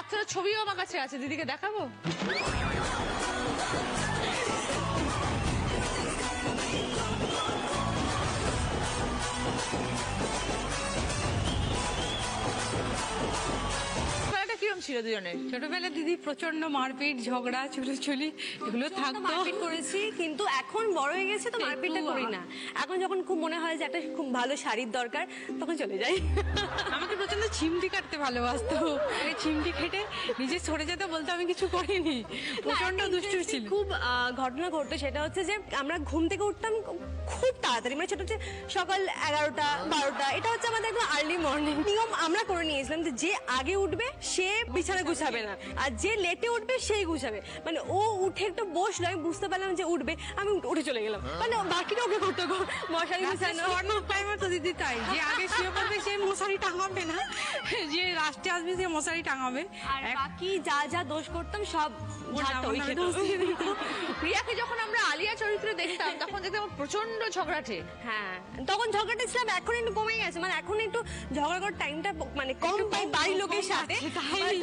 বাচ্চাদের ছবিও আমার কাছে আছে, দিদিকে দেখাবো? কিরম ছিল দুজনের? ছোটবেলা দিদি প্রচন্ড মারপিট, ঝগড়া, চুলোচুলি এগুলো থাকতো। মারপিট করেছি, কিন্তু এখন বড় হয়ে গেছে তো মারপিটটা করি না। এখন যখন খুব মনে হয় যে একটা খুব ভালো শাড়ির দরকার, তখন চলে যাই। আমাকে প্রচন্ড চিমটি কাটতে ভালোবাসতো, চিমটি কেটে নিজে সরে যেতে বলতো আমি কিছু করিনি। প্রচন্ড দুষ্টু ছিল। খুব ঘটনা ঘটতো, সেটা হচ্ছে যে আমরা ঘুম থেকে উঠতাম খুব তাড়াতাড়ি, মানে সেটা হচ্ছে সকাল 11টা 12টা, এটা হচ্ছে আমাদের একদম আর্লি মর্নিং। নিয়ম আমরা করে নিয়েছিলাম যে আগে উঠবে সে বিছানা গুছাবে না, আর যে লেটে উঠবে সেই গুছাবে। মানে ও উঠে একটু বসলো, আমি বুঝতে পারলাম যে উঠবে, আমি উঠে চলে গেলাম। মানে বাকিটা ওকে করতে মশারি গুছানো। টাইমে তো দিদি তাই, যে আগে শুয়ে পড়বে সে মশারি টাঙাবে না, যে লাস্টে আসবে সে মশারি টাঙাবে। আর বাকি যা যা দোষ করতাম সব প্রিয়াকে যখন আমরা আলিয়া চরিত্রে দেখতাম তখন দেখতাম প্রচন্ড ঝগড়াটে। হ্যাঁ, তখন ঝগড়াটা ছিলাম, এখন একটু কমে গেছে। মানে এখন একটু ঝগড়া করার টাইমটা মানে কম পাই বাড়ির লোকের সাথে।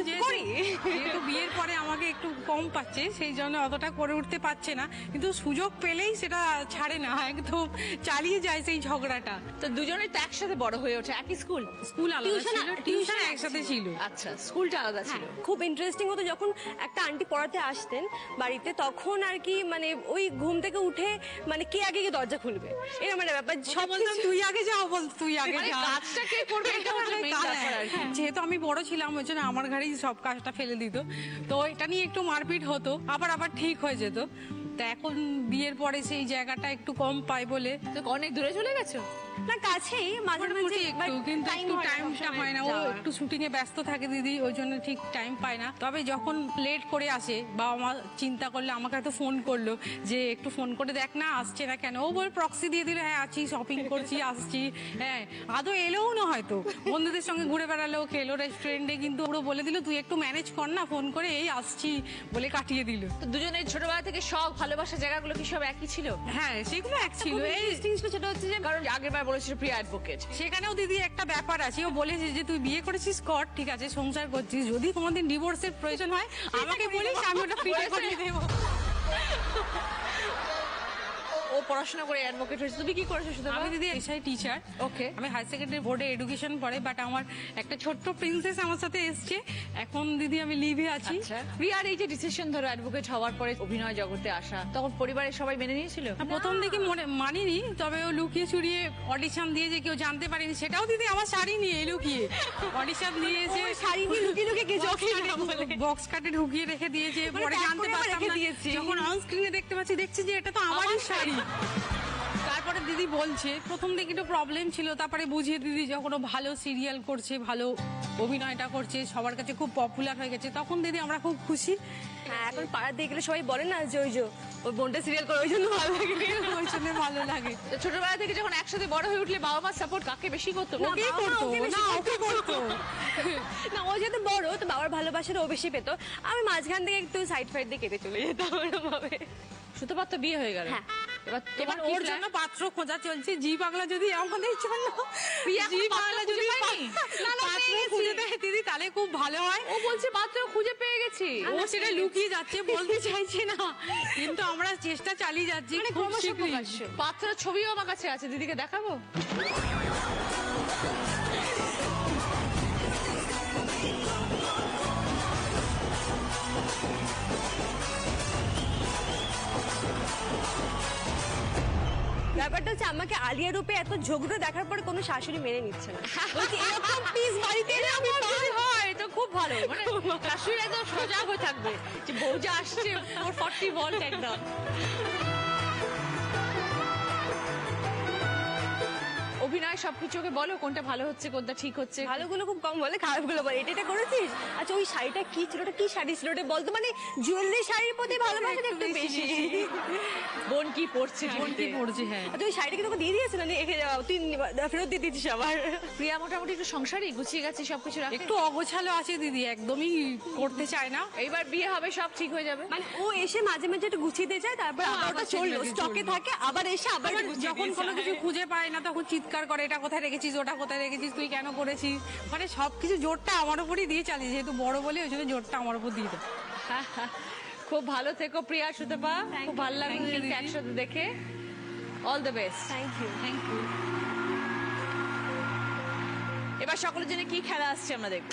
যেহেতু বিয়ের পরে আমাকে একটু কম পাচ্ছে, সেই জন্য অতটা করে উঠতে পারছে না, কিন্তু সুযোগ পেলেই সেটা ছাড়ে না, একদম চালিয়ে যায় সেই ঝগড়াটা। তো দুজনে তো একসাথে বড় হয়ে ওঠে, একই স্কুল? স্কুল আলাদা ছিল, টিউশন একসাথে ছিল। আচ্ছা, স্কুলটা আলাদা ছিল। খুব ইন্টারেস্টিং হতো যখন একটা আন্টি পড়াতে আসতেন বাড়িতে, তখন আর কি মানে ওই ঘুম থেকে উঠে মানে কে আগে গিয়ে দরজা খুলবে, এরকম একটা ব্যাপার। সব বলতাম তুই আগে যাও, বল তুই আগে যা। কাজটা কে করবে এটা হচ্ছে মেইন ব্যাপার আর কি। যেহেতু আমি বড় ছিলাম ওই জন্য আমার ঘাড়েই সব কাজটা ফেলে দিত, তো এটা নিয়ে একটু মারপিট হতো, আবার ঠিক হয়ে যেত। তা এখন বিয়ের পরে সেই জায়গাটা একটু কম পাই বলে। তো অনেক দূরে চলে গেছো? না, কাছেই, মাঝে মাঝে একটু, কিন্তু একটু টাইমটা হয় না, ও একটু শুটিং এ ব্যস্ত থাকে দিদি, ওই জন্য ঠিক টাইম পায় না। তবে যখন লেট করে আসে বাবা মা চিন্তা করলে আমাকে হয়তো ফোন করলো যে একটু ফোন করে দেখ না আসছে না কেন, ও বল প্রক্সি দিয়ে দিল হ্যাঁ আছি, শপিং করছি, আসছি। হ্যাঁ, আদৌ এলেও না, হয়তো বন্ধুদের সঙ্গে ঘুরে বেড়ালো, খেলো রেস্টুরেন্টে, কিন্তু ওরা বলে দিল তুই একটু ম্যানেজ কর না, ফোন করে এই আসছি বলে কাটিয়ে দিল। তো দুজনের ছোটবেলা থেকে শখ ভালোবাসার জায়গাগুলো কি সব একই ছিল? হ্যাঁ, সেগুলো এক ছিল। এই সেটা হচ্ছে যে কারণ আগের বার বলেছিল প্রিয়া অ্যাডভোকেট, সেখানেও দিদি একটা ব্যাপার আছে, ও বলেছে যে তুই বিয়ে করেছিস কর, ঠিক আছে, সংসার করছিস, যদি কোনোদিন ডিভোর্সের প্রয়োজন হয় আমাকে বলিস, আমি ওটা ফ্রিতে করিয়ে দেবো। ও পড়াশোনা করে অ্যাডভোকেট হয়েছে, তুমি কি করেছো? শুধু আমি দিদি এসআই টিচার। ওকে, আমি হায়ার সেকেন্ডারি বোর্ডে এডুকেশন পড়ে, বাট আমার একটা ছোট্ট প্রিন্সেস আমার সাথে এসছে, এখন দিদি আমি লিভে আছি। প্রিয়ার এই যে ডিসিশন ধরো অ্যাডভোকেট হওয়ার পরে অভিনয় জগতে আসা, তখন পরিবারের সবাই মেনে নিয়েছিল? প্রথম দিকে মানিনি, তবে ও লুকিয়ে চুরিয়ে অডিশন দিয়ে যে কেউ জানতে পারেনি, সেটাও দিদি আমার শাড়ি নিয়ে লুকিয়ে অডিশন দিয়েছে, শাড়ি নিয়ে লুকিয়ে লুকিয়ে বক্স কাটে ঢুকিয়ে রেখে দিয়েছে, পরে জানতে পারতাম না, যখন অন স্ক্রিনে দেখতে পাচ্ছি দেখছি যে এটা তো আমারই শাড়ি। তারপরে দিদি বলছে প্রথম দিকে একটু প্রবলেম ছিল, তারপরে বুঝিয়ে দিদি যখন ও ভালো সিরিয়াল করছে, ভালো অভিনয়টা করছে, সবার কাছে খুব পপুলার হয়ে গেছে, তখন দিদি আমরা খুব খুশি। হ্যাঁ, এখন পাড়ার দিয়ে গেলে সবাই বলে না যে ওই বোনটা সিরিয়াল করে, ওই জন্য ভালো লাগে, ওই জন্য ভালো লাগে। তো ছোটবেলা থেকে যখন একসাথে বড় হয়ে উঠলে বাবা মার সাপোর্ট কাকে বেশি করতো? ওকে করতো না, ওকে করতো না, ও যেহেতু বড় তো বাবার ভালোবাসাটা ও বেশি পেতো, আমি মাঝখান থেকে একটু সাইড ফাইড দিয়ে কেটে চলে যেতাম ভাবে। সুতপার তো বিয়ে হয়ে গেল, এবার ওর জন্য পাত্র খোঁজা চলছে, জি বাংলা যদি আমাদের জন্য জি বাংলা যদি পাত্র খুঁজে দেয় দিদি তাহলে খুব ভালো হয়। ও বলছে পাত্র খুঁজে পেয়ে গেছি, ও সেটা লুকিয়ে যাচ্ছে, বলতে চাইছে না, কিন্তু আমরা চেষ্টা চালিয়ে যাচ্ছি। খুব শীঘ্রই পাত্রের ছবিও আমার কাছে আছে, দিদিকে দেখাবো? ব্যাপারটা হচ্ছে আমাকে আলিয়া রূপে এত ঝগড়া দেখার পরে কোনো শাশুড়ি মেনে নিচ্ছে না, বলছে এরকম পিস বাড়িতে আমি হয় তো খুব ভালো, মানে শাশুড়ি একদম সজাগ হয়ে থাকবে যে বউজা আসছে, ওর 40 ভোল্ট একদম। অভিনয় সবকিছু ওকে বলো কোনটা ভালো হচ্ছে, কোনটা ঠিক হচ্ছে? ভালোগুলো খুব কম বলে, খারাপগুলো বলে এটা করেছিস, আচ্ছা ওই শাড়িটা কি ছিল, ওটা কি শাড়ি ছিল ওটা বলতো, মানে জুয়েলারি শাড়ির প্রতি ভালোবাসাটা একটু বেশি। বোন কি পড়ছে, বোন কি পড়ছে, হ্যাঁ। আচ্ছা ওই শাড়িটা কি তোকে দিয়ে দিয়েছিল না, রেখে যাওয়া, তুই ফেরত দিয়ে দিচ্ছিস আবার? প্রিয়া মোটামুটি একটু সংসারই গুছিয়ে গেছে, সবকিছু রাখে, একটু অগোছালো আছে দিদি, একদমই করতে চায় না। এইবার বিয়ে হবে সব ঠিক হয়ে যাবে, মানে ও এসে মাঝে মাঝে একটু গুছিয়ে দিয়ে যায়, তারপর আবার ওটা চললো, স্টকে থাকে, আবার এসে আবার যখন কোনো কিছু খুঁজে পায় না তখন চিৎকার করে এটা কোথায় রেখেছিস, ওটা কোথায় রেখেছিস, তুই কেন করেছিস, মানে সবকিছু জোরটা আমার উপরই দিয়ে চালিয়ে, যেহেতু বড় বলে ওই জন্য জোরটা আমার উপর দিয়ে দেয়। খুব ভালো থেকো প্রিয়া সুতপা, খুব ভালো লাগলো Thank you, দিদিকে দিদি। একসাথে দেখে। All the best. Thank you. Thank you. এবার সকলের জন্য কি খেলা আসছে আমরা দেখব।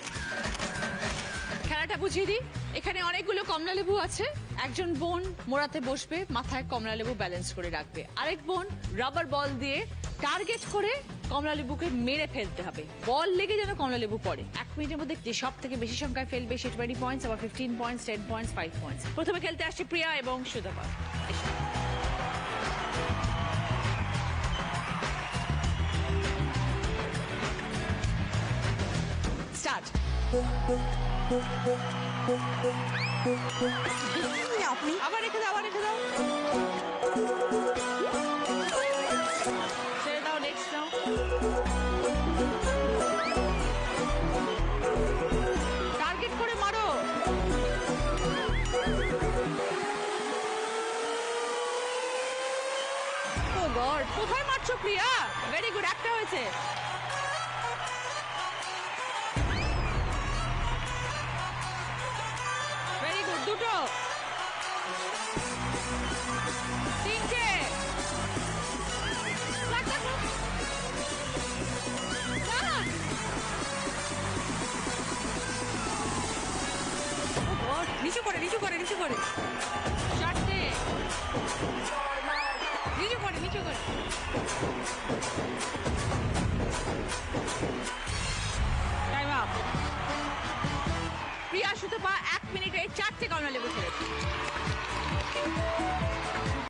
খেলাটা বুঝিয়ে দিই। এখানে অনেকগুলো কমলা লেবু আছে। একজন বোন মোড়াতে বসবে, মাথায় কমলা লেবু ব্যালেন্স করে রাখবে। আরেক বোন রাবার বল দিয়ে টার্গেট করে কমলা লেবুকে মেরে ফেলতে হবে। বল লেগে যেন কমলা লেবু পড়ে। 1 মিনিটের মধ্যে যে সব থেকে বেশি সংখ্যায় ফেলবে সে 20 পয়েন্টস, আবার 15 পয়েন্টস, 10 পয়েন্টস, 5 পয়েন্টস। প্রথমে খেলতে আসছে প্রিয়া এবং সুতপা। এসো। স্টার্ট। আপনি আবার রেখে দাও, আবার রেখে দাও। ছেড়ে দাও, নেক্সট নাও। টার্গেট করে মারো। ও গড, কোথায় মারছো প্রিয়া? ভেরি গুড, একটা হয়েছে। ভেরি গুড, দুটো, তিনটে। লাগ, লাগ, লাগ। লাগ। ও গড, নিচু করে নিচু করে নিচু করে চারটে। নিচু করে নিচু করে। Time up. প্রিয়া সুতপা 1 মিনিটে 4টে কমলা লেবু খেলেছে।